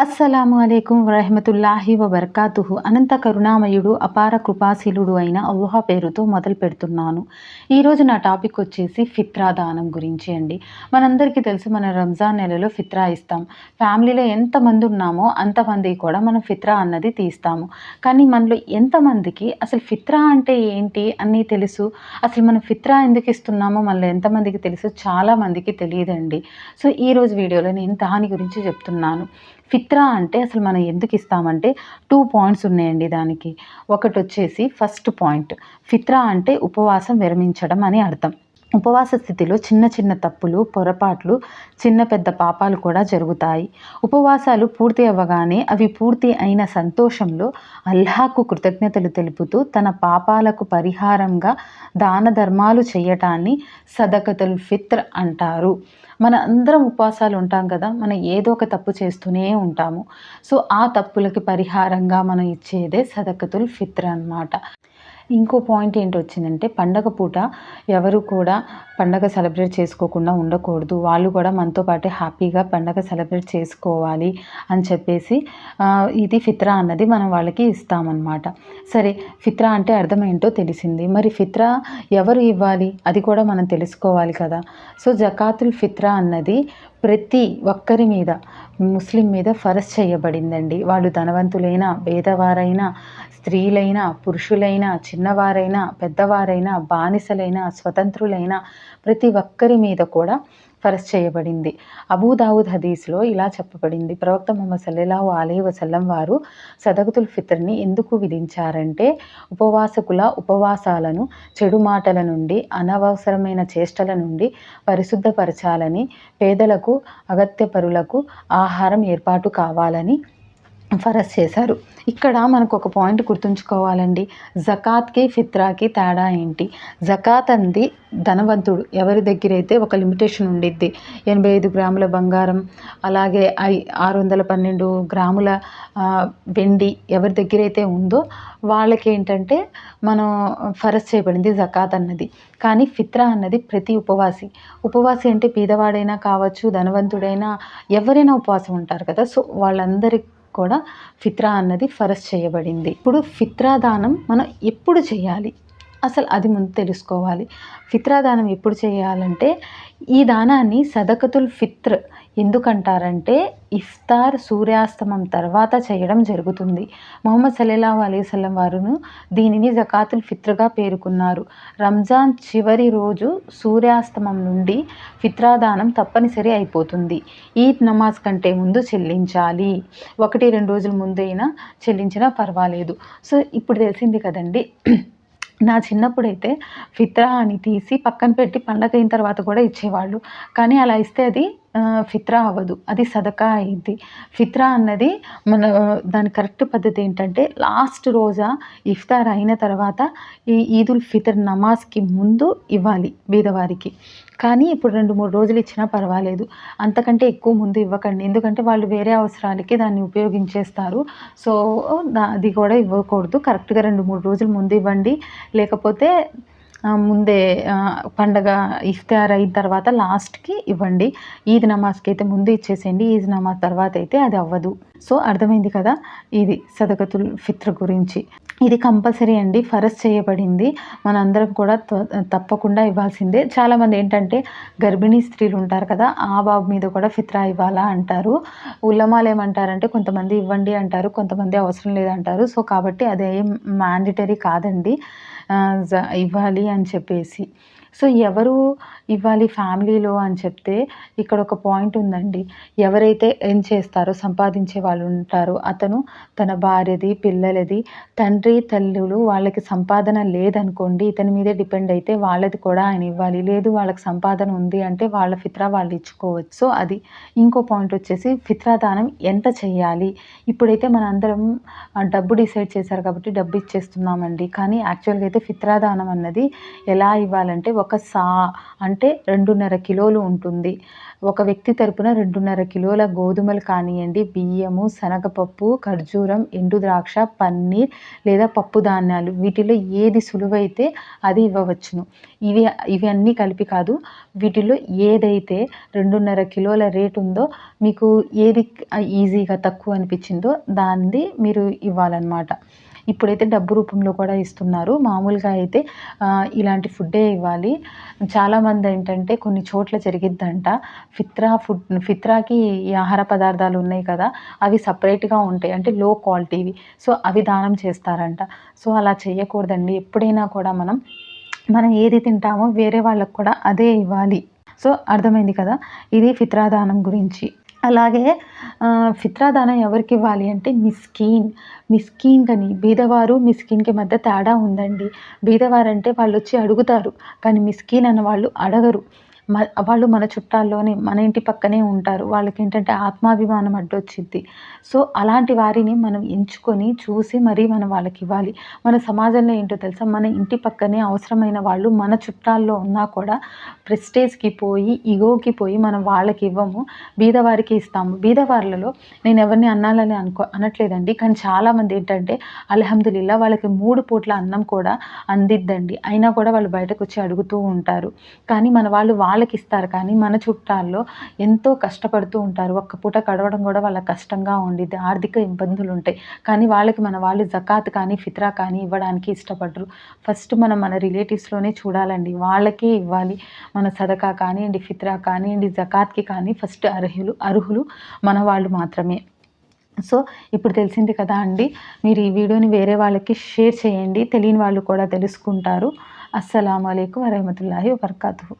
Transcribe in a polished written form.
అస్సలాము అలైకుం వరహమతుల్లాహి వబర్కాతుహు. అనంత కరుణామయుడు అపార కృపాశీలుడు అయిన అల్లాహ్ పేరుతో మొదలు పెడుతున్నాను. ఈరోజు నా టాపిక్ వచ్చేసి ఫిత్రా దానం గురించి అండి. మనందరికీ తెలుసు, మన రంజాన్ నెలలో ఫిత్రా ఇస్తాం. ఫ్యామిలీలో ఎంతమంది ఉన్నామో అంతమంది కూడా మనం ఫిత్రా అన్నది తీస్తాము. కానీ మనలో ఎంతమందికి అసలు ఫిత్రా అంటే ఏంటి అని తెలుసు? అసలు మనం ఫిత్రా ఎందుకు ఇస్తున్నామో మనలో ఎంతమందికి తెలుసు? చాలామందికి తెలియదండి. సో ఈరోజు వీడియోలో నేను దాని గురించి చెప్తున్నాను. ఫిత్రా అంటే అసలు మనం ఎందుకు ఇస్తామంటే 2 పాయింట్స్ ఉన్నాయండి దానికి. ఒకటి వచ్చేసి ఫస్ట్ పాయింట్, ఫిత్రా అంటే ఉపవాసం విరమించడం అని అర్థం. ఉపవాస స్థితిలో చిన్న చిన్న తప్పులు, పొరపాట్లు, చిన్న పెద్ద పాపాలు కూడా జరుగుతాయి. ఉపవాసాలు పూర్తి అవ్వగానే అవి పూర్తి అయిన సంతోషంలో అల్లాహ్కు కృతజ్ఞతలు తెలుపుతూ తన పాపాలకు పరిహారంగా దాన ధర్మాలు చేయటాన్ని సదకతుల్ ఫిత్ర్ అంటారు. మన అందరం ఉపవాసాలు ఉంటాం కదా, మనం ఏదో ఒక తప్పు చేస్తూనే ఉంటాము. సో ఆ తప్పులకి పరిహారంగా మనం ఇచ్చేదే సదకతుల్ ఫిత్ర్ అన్నమాట. ఇంకో పాయింట్ ఏంటి వచ్చిందంటే, పండగ పూట ఎవరు కూడా పండగ సెలబ్రేట్ చేసుకోకుండా ఉండకూడదు. వాళ్ళు కూడా మనతో పాటే హ్యాపీగా పండగ సెలబ్రేట్ చేసుకోవాలి అని చెప్పేసి ఇది ఫిత్రా అన్నది మనం వాళ్ళకి ఇస్తామన్నమాట. సరే, ఫిత్రా అంటే అర్థం ఏంటో తెలిసింది. మరి ఫిత్రా ఎవరు ఇవ్వాలి అది కూడా మనం తెలుసుకోవాలి కదా. సో జకాతుల్ ఫిత్రా అన్నది ప్రతి ఒక్కరి మీద, ముస్లిం మీద ఫరజ్ చేయబడిందండి. వాళ్ళు ధనవంతులైనా, పేదవారైనా, స్త్రీలైనా, పురుషులైనా, చిన్నవారైనా, పెద్దవారైనా, బానిసలైనా, స్వతంత్రులైనా ప్రతి ఒక్కరి మీద కూడా ఫరజ్ చేయబడింది. అబూ దావుద్ హదీస్లో ఇలా చెప్పబడింది. ప్రవక్త ముహమ్మద్ సల్లల్లాహు అలైహి వసల్లం వారు సదకతుల్ ఫిత్ర్ని ఎందుకు విధించారంటే, ఉపవాసకుల ఉపవాసాలను చెడు మాటల నుండి, అనవసరమైన చేష్టల నుండి పరిశుద్ధపరచాలని, పేదలకు, అగత్యపరులకు ఆహారం ఏర్పాటు కావాలని ఫరజ్ చేశారు. ఇక్కడ మనకు ఒక పాయింట్ గుర్తుంచుకోవాలండి. జకాత్కి ఫిత్రాకి తేడా ఏంటి? జకాత్ అంది ధనవంతుడు ఎవరి దగ్గర అయితే ఒక లిమిటేషన్ ఉండిద్ది. 85 గ్రాముల బంగారం, అలాగే 612 గ్రాముల వెండి ఎవరి దగ్గర అయితే ఉందో వాళ్ళకి ఏంటంటే మనం ఫరజ్ చేయబడింది జకాత్ అన్నది. కానీ ఫిత్రా అన్నది ప్రతి ఉపవాసి అంటే పేదవాడైనా కావచ్చు, ధనవంతుడైనా, ఎవరైనా ఉపవాసం ఉంటారు కదా. సో వాళ్ళందరికీ కూడా ఫిత్రా అన్నది ఫరజ్ చేయబడింది. ఇప్పుడు ఫిత్రా దానం మనం ఎప్పుడు చేయాలి అసలు అది ముందు తెలుసుకోవాలి. ఫిత్రా దానం ఎప్పుడు చేయాలంటే, ఈ దానాన్ని సదకతుల్ ఫిత్ర్ ఎందుకంటారంటే, ఇఫ్తార్ సూర్యాస్తమం తర్వాత చేయడం జరుగుతుంది. ముహమ్మద్ సల్లల్లాహు అలైహి వసల్లం వారును దీనిని జకాతుల్ ఫిత్ర్గా పేర్కొన్నారు. రంజాన్ చివరి రోజు సూర్యాస్తమం నుండి ఫిత్రా దానం తప్పనిసరి అయిపోతుంది. ఈద్ నమాజ్ కంటే ముందు చెల్లించాలి. 1-2 రోజుల ముందైనా చెల్లించినా పర్వాలేదు. సో ఇప్పుడు తెలిసింది కదండి. నా చిన్నప్పుడైతే ఫిత్రా అని తీసి పక్కన పెట్టి పండగ అయిన తర్వాత కూడా ఇచ్చేవాళ్ళు. కానీ అలా ఇస్తే అది ఫిత్రా అవ్వదు, అది సదకా అయ్యిద్ది. ఫిత్రా అన్నది దాని కరెక్ట్ పద్ధతి ఏంటంటే, లాస్ట్ రోజా ఇఫ్తార్ అయిన తర్వాత ఈ ఈదుల్ ఫితర్ నమాజ్కి ముందు ఇవ్వాలి బీదవారికి. కానీ ఇప్పుడు 2-3 రోజులు ఇచ్చినా పర్వాలేదు, అంతకంటే ఎక్కువ ముందు ఇవ్వకండి. ఎందుకంటే వాళ్ళు వేరే అవసరాలకి దాన్ని ఉపయోగించేస్తారు. సో అది కూడా ఇవ్వకూడదు. కరెక్ట్గా 2-3 రోజులు ముందు ఇవ్వండి. లేకపోతే ముందే పండగ ఇఫ్తార్ అయిన తర్వాత లాస్ట్కి ఇవ్వండి. ఈద్ నమాజ్కి అయితే ముందు ఇచ్చేసేయండి, ఈద్ నమాజ్ తర్వాత అయితే అది అవ్వదు. సో అర్థమైంది కదా, ఇది సదకతుల్ ఫిత్ర్ గురించి. ఇది కంపల్సరీ అండి, ఫరజ్ చేయబడింది. మనందరం కూడా తప్పకుండా ఇవ్వాల్సిందే. చాలామంది ఏంటంటే, గర్భిణీ స్త్రీలు ఉంటారు కదా, ఆ బాబు మీద కూడా ఫిత్రా ఇవ్వాలా అంటారు. ఉలమాలు ఏమంటారంటే, కొంతమంది ఇవ్వండి అంటారు, కొంతమంది అవసరం లేదంటారు. సో కాబట్టి అదేం మ్యాండేటరీ కాదండి ఇవ్వాలి అని చెప్పేసి. సో ఎవరు ఇవ్వాలి ఫ్యామిలీలో అని చెప్తే, ఇక్కడ ఒక పాయింట్ ఉందండి. ఎవరైతే ఎర్న్ చేస్తారో, సంపాదించే వాళ్ళు ఉంటారో, అతను తన భార్యది, పిల్లలది, తండ్రి తల్లులు వాళ్ళకి సంపాదన లేదనుకోండి, ఇతని మీదే డిపెండ్ అయితే వాళ్ళది కూడా ఆయన ఇవ్వాలి. లేదు వాళ్ళకి సంపాదన ఉంది అంటే వాళ్ళ ఫిత్రా వాళ్ళు ఇచ్చుకోవచ్చు. సో అది. ఇంకో పాయింట్ వచ్చేసి, ఫిత్రా దానం ఎంత చేయాలి? ఇప్పుడైతే మన అందరం డబ్బు డిసైడ్ చేశారు కాబట్టి డబ్బు ఇచ్చేస్తున్నామండి. కానీ యాక్చువల్గా అయితే ఫిత్రా దానం అన్నది ఎలా ఇవ్వాలంటే, ఒక సా అంటే 2.5 కిలోలు ఉంటుంది. ఒక వ్యక్తి తరపున 2.5 కిలోల గోధుమలు కానియండి, బియ్యము, శనగపప్పు, ఖర్జూరం, ఎండు ద్రాక్ష, పన్నీర్ లేదా పప్పు ధాన్యాలు వీటిలో ఏది సులువైతే అది ఇవ్వవచ్చును. ఇవన్నీ కలిపి కాదు. వీటిలో ఏదైతే 2.5 కిలోల రేట్ ఉందో మీకు ఏది ఈజీగా తక్కువ అనిపించిందో దానిది మీరు ఇవ్వాలన్నమాట. ఇప్పుడైతే డబ్బు రూపంలో కూడా ఇస్తున్నారు. మామూలుగా అయితే ఇలాంటి ఫుడ్డే ఇవ్వాలి. చాలామంది ఏంటంటే కొన్ని చోట్ల జరిగిద్దంట. ఫిత్రాకి ఈ ఆహార పదార్థాలు ఉన్నాయి కదా! అవి సెపరేట్‌గా ఉంటాయి. అంటే లో క్వాలిటీవి. సో, అవి దానం చేస్తారంట. సో, అలా చేయకూడదండి. ఎప్పుడైనా కూడా మనం ఏది తింటామో వేరే వాళ్ళకి కూడా అదే ఇవ్వాలి. సో, అర్థమైంది కదా! ఇది ఫిత్రా దానం గురించి. అలాగే ఫిత్రా దానం ఎవరికివ్వాలి అంటే మిస్కీన్‌కని. బీదవారు, మిస్కీన్‌కి మధ్య తేడా ఉందండి. బీదవారంటే వాళ్ళొచ్చి అడుగుతారు. కానీ మిస్కీన్ అన్న వాళ్ళు అడగరు. వాళ్ళు మన చుట్టాల్లోనే, మన ఇంటి పక్కనే ఉంటారు. వాళ్ళకేంటంటే ఆత్మాభిమానం అడ్డొచ్చిద్ది. సో, అలాంటి వారిని మనం ఎంచుకొని, చూసి మరీ మనం వాళ్ళకివ్వాలి. మన సమాజంలో ఏంటో తెలుసా? మన ఇంటి పక్కనే అవసరమైన వాళ్ళు మన చుట్టాల్లో ఉన్నా కూడా ప్రెస్టేజ్‌కి పోయి, ఇగోకి పోయి మనం వాళ్ళకివ్వము. బీదవారికి ఇస్తాము. బీదవార్లలో నేను ఎవరిని అనాలని అనట్లేదండి. కానీ చాలామంది ఏంటంటే అల్హమ్దులిల్లా వాళ్ళకి 3 పూట్ల అన్నం కూడా అందిద్దండి. అయినా కూడా వాళ్ళు బయటకొచ్చి అడుగుతూ ఉంటారు. కానీ మన వాళ్ళు వాళ్ళకిస్తారు. కానీ మన చుట్టాల్లో ఎంతో కష్టపడుతూ ఉంటారు. ఒక్క పూట గడవడం కూడా వాళ్ళకి కష్టంగా ఉండిద్ది. ఆర్థిక ఇబ్బందులుంటాయి. కానీ వాళ్ళకి మన వాళ్ళు జకాత్ కానీ, ఫిత్రా కానీ ఇవ్వడానికి ఇష్టపడరు. ఫస్ట్ మనం మన రిలేటివ్స్‌లోనే చూడాలండి. వాళ్ళకే ఇవ్వాలి. మన సదకా కానియండి, ఫిత్రా కానియండి, జకాత్‌కి కానీ ఫస్ట్ అర్హులు మన వాళ్ళు మాత్రమే. సో, ఇప్పుడు తెలిసింది కదా అండి. మీరు ఈ వీడియోని వేరే వాళ్ళకి షేర్ చేయండి. తెలియని వాళ్ళు కూడా తెలుసుకుంటారు. అస్సలాము అలైకుం వరహమతుల్లాహి వబర్కాతుహు.